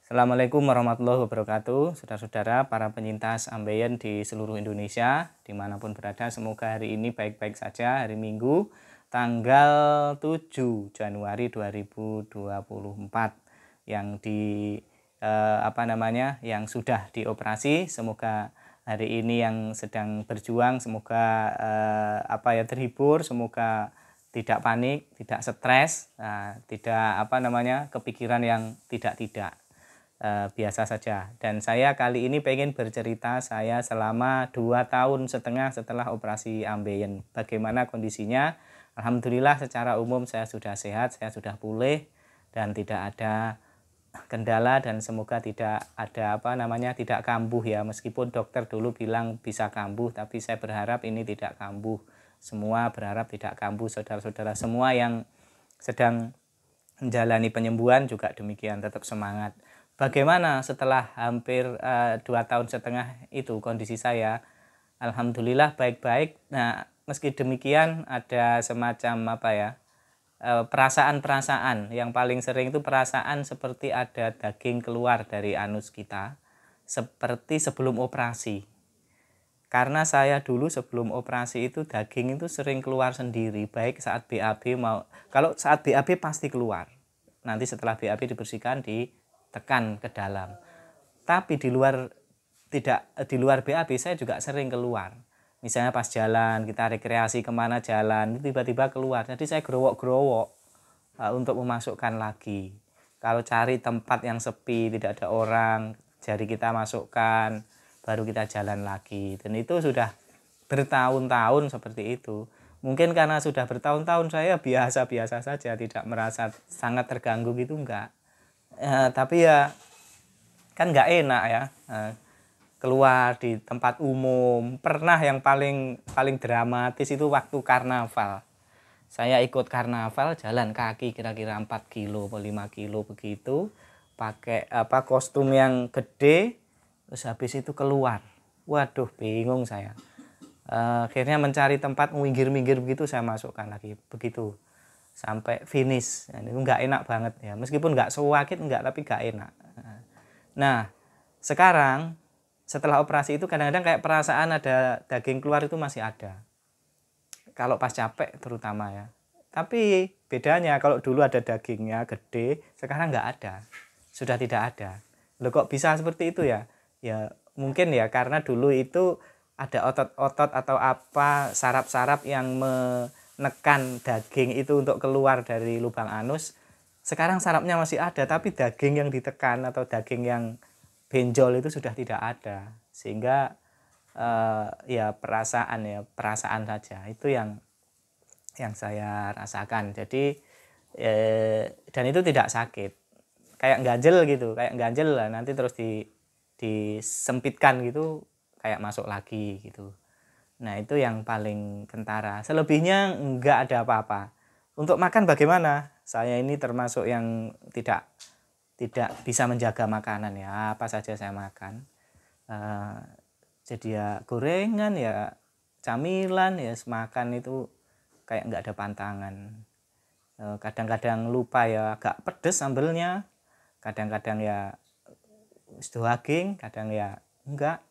Assalamualaikum warahmatullahi wabarakatuh, saudara-saudara, para penyintas ambeien di seluruh Indonesia, dimanapun berada, semoga hari ini baik-baik saja. Hari Minggu, tanggal 7 Januari 2024, yang yang sudah dioperasi. Semoga hari ini yang sedang berjuang, semoga terhibur, semoga tidak panik, tidak stres, tidak kepikiran yang tidak. Biasa saja. Dan saya kali ini pengen bercerita saya selama 2,5 tahun setelah operasi ambeien. Bagaimana kondisinya? Alhamdulillah secara umum saya sudah sehat, saya sudah pulih dan tidak ada kendala, dan semoga tidak ada tidak kambuh ya. Meskipun dokter dulu bilang bisa kambuh, tapi saya berharap ini tidak kambuh. Semua berharap tidak kambuh, saudara-saudara semua yang sedang menjalani penyembuhan juga demikian, tetap semangat. Bagaimana setelah hampir 2,5 tahun itu kondisi saya? Alhamdulillah baik-baik. Nah, meski demikian ada semacam perasaan-perasaan. Yang paling sering itu perasaan seperti ada daging keluar dari anus kita, seperti sebelum operasi. Karena saya dulu sebelum operasi itu daging itu sering keluar sendiri, baik saat BAB kalau saat BAB pasti keluar. Nanti setelah BAB dibersihkan, ditekan ke dalam. Tapi di luar BAB saya juga sering keluar. Misalnya pas jalan, kita rekreasi kemana jalan, tiba-tiba keluar. Jadi saya gerowok-gerowok untuk memasukkan lagi. Kalau cari tempat yang sepi, tidak ada orang, jari kita masukkan, baru kita jalan lagi. Dan itu sudah bertahun-tahun seperti itu. Mungkin karena sudah bertahun-tahun saya biasa-biasa saja, tidak merasa sangat terganggu gitu, enggak. Tapi ya kan enggak enak ya, keluar di tempat umum. Pernah yang paling dramatis itu waktu karnaval. Saya ikut karnaval jalan kaki kira-kira 4 kilo atau 5 kilo begitu, pakai kostum yang gede, terus habis itu keluar. Waduh, bingung saya. Akhirnya mencari tempat minggir-minggir begitu, saya masukkan lagi begitu sampai finish. Nah, itu nggak enak banget ya, meskipun nggak sakit nggak, tapi nggak enak. Nah, sekarang setelah operasi itu kadang-kadang kayak perasaan ada daging keluar itu masih ada, kalau pas capek terutama ya. Tapi bedanya kalau dulu ada dagingnya gede, sekarang nggak ada, sudah tidak ada. Loh, kok bisa seperti itu ya? Ya mungkin ya karena dulu itu ada otot-otot atau saraf-saraf yang menekan daging itu untuk keluar dari lubang anus. Sekarang sarafnya masih ada, tapi daging yang ditekan atau daging yang benjol itu sudah tidak ada. Sehingga perasaan saja itu yang saya rasakan. Jadi dan itu tidak sakit, kayak ganjel lah, nanti terus disempitkan gitu, kayak masuk lagi gitu. Nah, itu yang paling kentara. Selebihnya enggak ada apa-apa. Untuk makan bagaimana? Saya ini termasuk yang tidak bisa menjaga makanan ya, apa saja saya makan. Jadi ya gorengan ya, camilan ya, makan itu kayak nggak ada pantangan. Kadang-kadang lupa ya, agak pedes sambelnya, kadang-kadang ya daging, kadang ya enggak.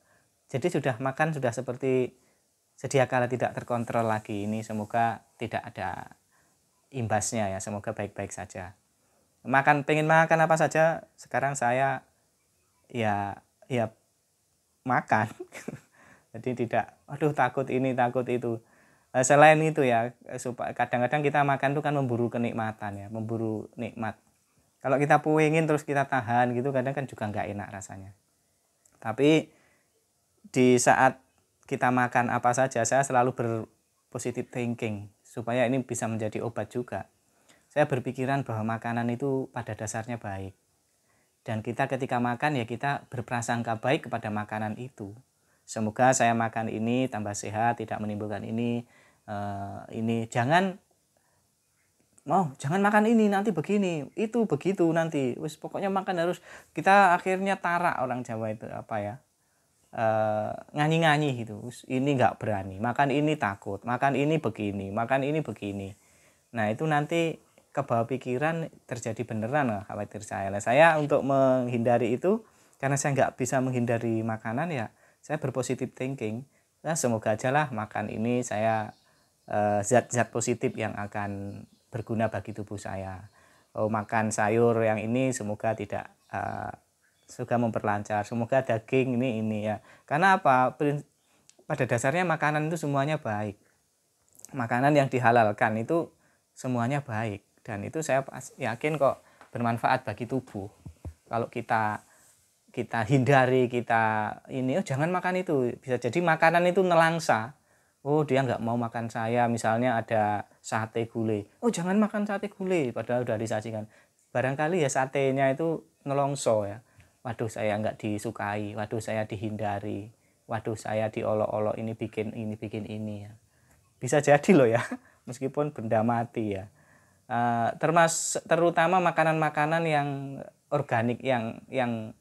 Jadi sudah makan sudah seperti sedia kala tidak terkontrol lagi. Ini semoga tidak ada imbasnya ya, semoga baik-baik saja. Pengen makan apa saja sekarang saya ya makan. Jadi tidak takut ini takut itu. Selain itu ya, kadang-kadang kita makan itu kan memburu kenikmatan ya, memburu nikmat. Kalau kita pengen terus kita tahan gitu, kadang kan juga nggak enak rasanya. Tapi di saat kita makan apa saja, saya selalu berpositive thinking supaya ini bisa menjadi obat juga. Saya berpikiran bahwa makanan itu pada dasarnya baik, dan kita ketika makan ya kita berprasangka baik kepada makanan itu. Semoga saya makan ini tambah sehat, tidak menimbulkan ini jangan makan ini nanti begini, itu begitu nanti. Pokoknya makan harus, kita akhirnya tarak, orang Jawa itu nganyi-nganyi gitu. Ini nggak berani, makan ini takut, makan ini begini, makan ini begini. Nah, itu nanti kebawa pikiran terjadi beneran lah, khawatir saya. Nah, saya untuk menghindari itu, karena saya nggak bisa menghindari makanan ya, saya berpositif thinking. Nah, semoga aja lah makan ini saya zat-zat positif yang akan berguna bagi tubuh saya. Oh, makan sayur yang ini semoga tidak semoga memperlancar, semoga daging ini ya. Karena apa? Pada dasarnya makanan itu semuanya baik. Makanan yang dihalalkan itu semuanya baik, dan itu saya yakin kok bermanfaat bagi tubuh. Kalau kita hindari, kita ini, oh jangan makan itu, bisa jadi makanan itu nelangsa. Oh dia nggak mau makan saya, misalnya ada sate gulai, oh jangan makan sate gulai, padahal udah disajikan. Barangkali ya satenya itu nelongso ya, waduh saya nggak disukai, waduh saya dihindari, waduh saya diolok-olok, ini bikin ini ya. Bisa jadi loh ya, meskipun benda mati ya. Terutama makanan-makanan yang organik, yang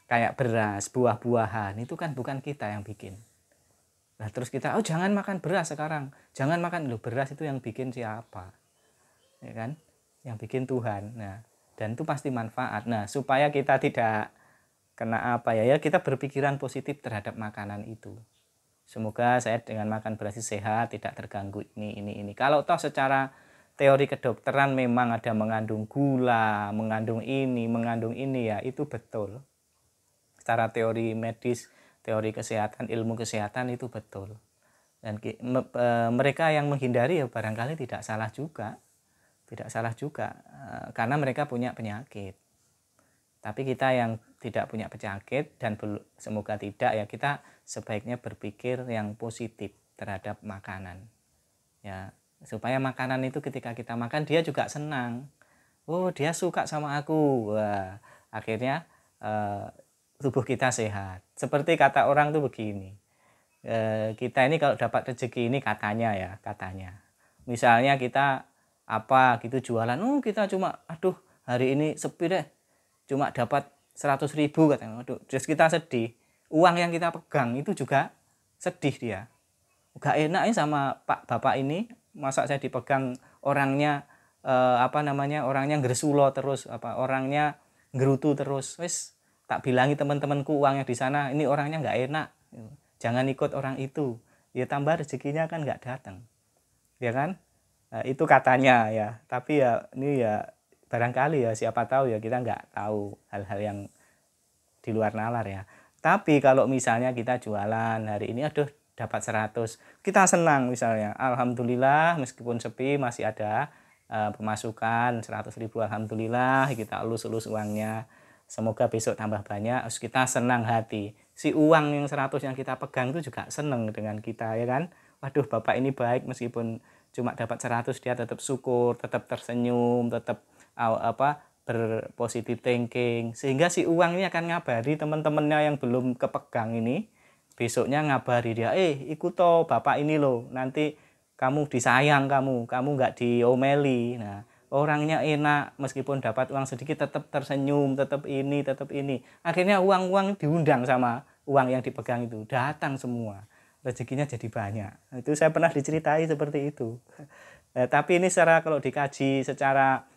kayak beras, buah-buahan, itu kan bukan kita yang bikin. Nah terus kita, oh jangan makan beras sekarang, jangan makan, loh beras itu yang bikin siapa? Ya kan? Yang bikin Tuhan. Nah, dan itu pasti manfaat. Nah, supaya kita tidak kena apa ya, kita berpikiran positif terhadap makanan itu. Semoga saya dengan makan beras sehat, tidak terganggu ini. Kalau toh secara teori kedokteran memang ada mengandung gula, mengandung ini ya, itu betul. Secara teori medis, teori kesehatan, ilmu kesehatan itu betul. Dan mereka yang menghindari ya barangkali tidak salah juga. Tidak salah juga, karena mereka punya penyakit. Tapi kita yang tidak punya penyakit dan semoga tidak ya, kita sebaiknya berpikir yang positif terhadap makanan. Ya, supaya makanan itu ketika kita makan dia juga senang. Oh, dia suka sama aku. Wah, akhirnya tubuh kita sehat. Seperti kata orang tuh begini. Kita ini kalau dapat rezeki ini katanya. Misalnya kita apa gitu jualan, kita cuma aduh hari ini sepi deh, cuma dapat 100.000 katanya. Aduh, terus kita sedih. Uang yang kita pegang itu juga sedih dia. Gak enak ya sama Pak Bapak ini, masa saya dipegang orangnya orangnya ngresulo terus, orangnya gerutu terus. Wis tak bilangi teman-temanku uangnya di sana, ini orangnya nggak enak. Jangan ikut orang itu. Ya tambah rezekinya kan nggak datang. Ya kan? Nah, itu katanya ya. Tapi ya ini ya barangkali ya, siapa tahu ya, kita nggak tahu hal-hal yang di luar nalar ya. Tapi kalau misalnya kita jualan hari ini, aduh dapat 100, kita senang misalnya, alhamdulillah meskipun sepi masih ada pemasukan 100.000, alhamdulillah, kita elus-elus uangnya, semoga besok tambah banyak, terus kita senang hati. Si uang yang 100 yang kita pegang itu juga senang dengan kita ya kan. Waduh bapak ini baik, meskipun cuma dapat 100 dia tetap syukur, tetap tersenyum, tetap berpositif thinking, sehingga si uang ini akan ngabari teman-temannya yang belum kepegang ini, besoknya ngabari dia, ikut toh bapak ini loh, nanti kamu disayang, kamu nggak diomeli. Nah orangnya enak, meskipun dapat uang sedikit tetap tersenyum, tetap ini, akhirnya uang diundang sama uang yang dipegang itu, datang semua, rezekinya jadi banyak. Itu saya pernah diceritai seperti itu. Tapi ini kalau dikaji secara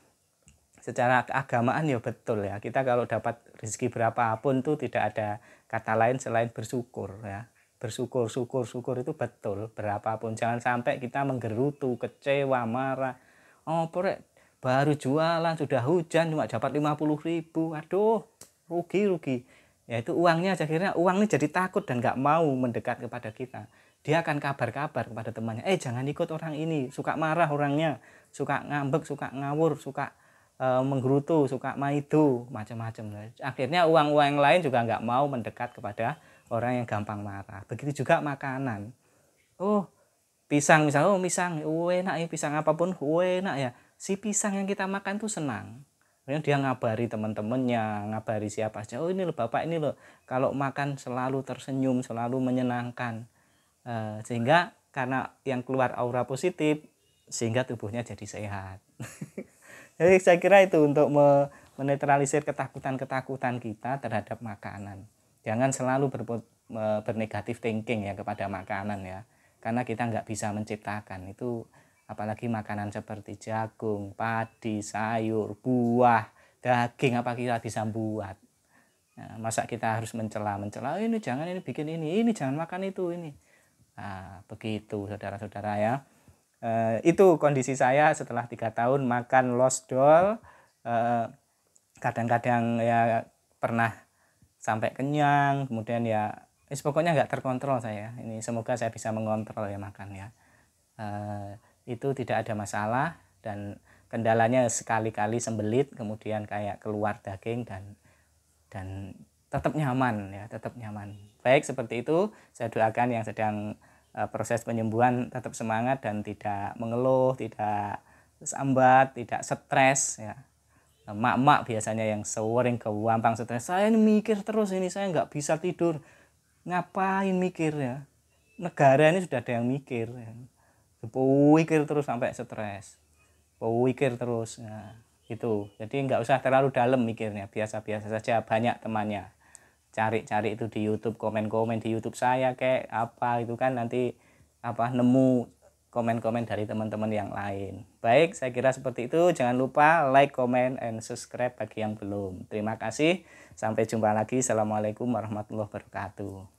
keagamaan ya betul ya, kita kalau dapat rezeki berapapun tuh tidak ada kata lain selain bersyukur ya. Bersyukur itu betul berapapun, jangan sampai kita menggerutu, kecewa, marah. Oh baru jualan sudah hujan cuma dapat 50.000, aduh rugi. Ya itu uangnya, akhirnya uang ini jadi takut dan nggak mau mendekat kepada kita. Dia akan kabar-kabar kepada temannya, jangan ikut orang ini, suka marah orangnya, suka ngambek, suka ngawur, suka menggerutu, suka maido, macam-macam. Akhirnya uang yang lain juga nggak mau mendekat kepada orang yang gampang marah. Begitu juga makanan. Oh pisang misalnya, pisang enak ya, pisang apapun enak ya. Si pisang yang kita makan tuh senang. Kemudian dia ngabari teman-temannya, ngabari siapa saja, ini loh bapak ini loh, kalau makan selalu tersenyum, selalu menyenangkan. Sehingga karena yang keluar aura positif, sehingga tubuhnya jadi sehat. Jadi saya kira itu untuk menetralisir ketakutan kita terhadap makanan. Jangan selalu bernegatif thinking ya kepada makanan ya, karena kita nggak bisa menciptakan itu. apalagi makanan seperti jagung, padi, sayur, buah, daging, apa kita bisa buat. Nah, masa kita harus mencela ini jangan, ini bikin ini jangan makan itu ini. Nah, begitu saudara-saudara ya. Itu kondisi saya setelah 3 tahun makan Lost Doll. Kadang-kadang ya pernah sampai kenyang, kemudian ya pokoknya nggak terkontrol saya. Ini semoga saya bisa mengontrol ya makan ya. Itu tidak ada masalah, dan kendalanya sekali-kali sembelit kemudian kayak keluar daging dan tetap nyaman ya, tetap nyaman. Baik, seperti itu. Saya doakan yang sedang proses penyembuhan tetap semangat dan tidak mengeluh, tidak sambat, tidak stres ya. Mak-mak biasanya yang sering gampang stres, saya ini mikir terus, ini saya nggak bisa tidur. Ngapain mikir ya, negara ini sudah ada yang mikir ya. Pikir terus sampai stres, pikir terus. Nah, itu jadi nggak usah terlalu dalam mikirnya, biasa-biasa saja. Banyak temannya, cari-cari itu di YouTube, komen-komen di YouTube saya kayak apa itu kan, nanti nemu komen-komen dari teman-teman yang lain. Baik, saya kira seperti itu. Jangan lupa like, comment, and subscribe bagi yang belum. Terima kasih, sampai jumpa lagi. Assalamualaikum warahmatullahi wabarakatuh.